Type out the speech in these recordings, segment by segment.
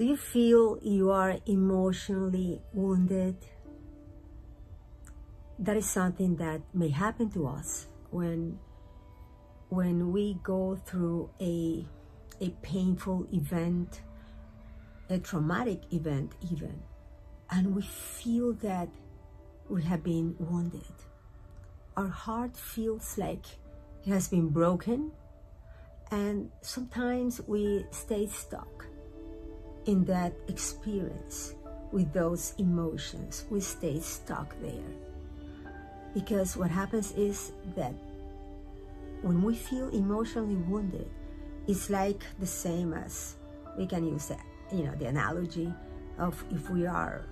Do you feel you are emotionally wounded? That is something that may happen to us when we go through a painful event, a traumatic event even, and we feel that we have been wounded. Our heart feels like it has been broken, and sometimes we stay stuck in that experience with those emotions. We stay stuck there. Because what happens is that when we feel emotionally wounded, it's like the same as, we can use that, the analogy of if we are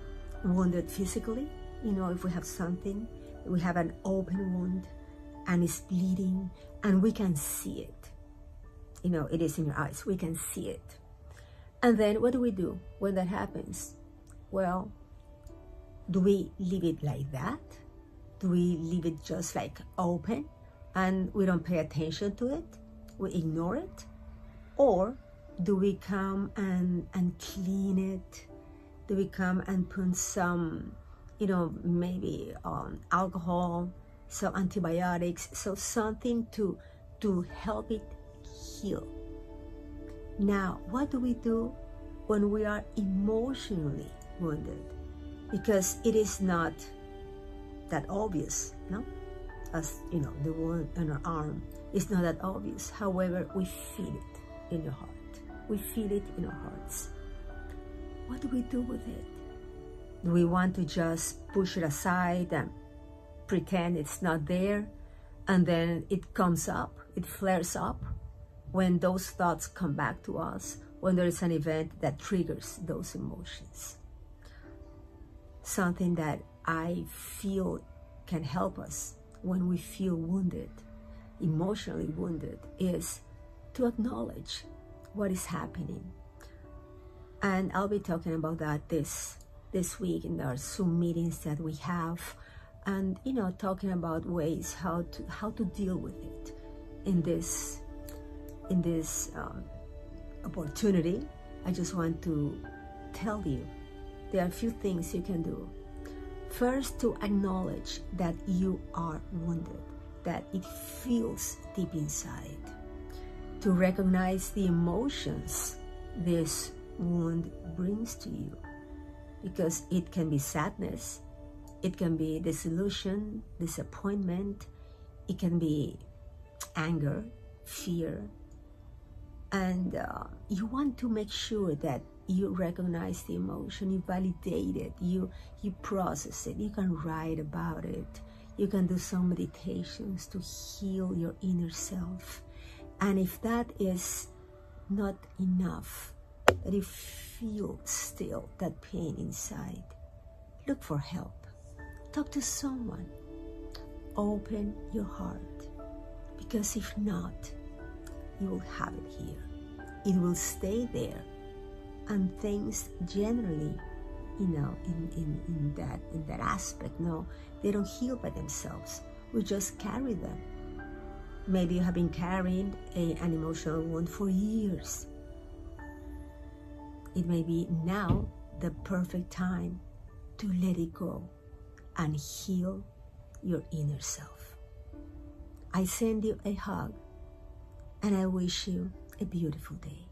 wounded physically, if we have something, we have an open wound and it's bleeding and we can see it. It is in your eyes, we can see it. And then what do we do when that happens? Well, do we leave it like that? Do we leave it just like open and we don't pay attention to it? We ignore it? Or do we come and clean it? Do we come and put some, maybe alcohol, some antibiotics, so something to help it heal? Now, what do we do when we are emotionally wounded? Because it is not that obvious, no? As the wound on our arm is not that obvious. However, we feel it in your heart. We feel it in our hearts. What do we do with it? Do we want to just push it aside and pretend it's not there, and then it comes up, it flares up when those thoughts come back to us, when there is an event that triggers those emotions? Something that I feel can help us when we feel wounded, emotionally wounded, is to acknowledge what is happening. And I'll be talking about that this week in our Zoom meetings that we have, and talking about ways how to deal with it in this opportunity. I just want to tell you there are a few things you can do. First, to acknowledge that you are wounded, that it feels deep inside. To recognize the emotions this wound brings to you, because it can be sadness, it can be disillusion, disappointment, it can be anger, fear, and you want to make sure that you recognize the emotion, you validate it, you process it. You can write about it, you can do some meditations to heal your inner self. And if that is not enough, that you feel still that pain inside, look for help. Talk to someone. Open your heart, because if not, you will have it here. It will stay there, and things generally, in that aspect, no, they don't heal by themselves. We just carry them. Maybe you have been carrying an emotional wound for years. It may be now the perfect time to let it go and heal your inner self. I send you a hug, and I wish you a beautiful day.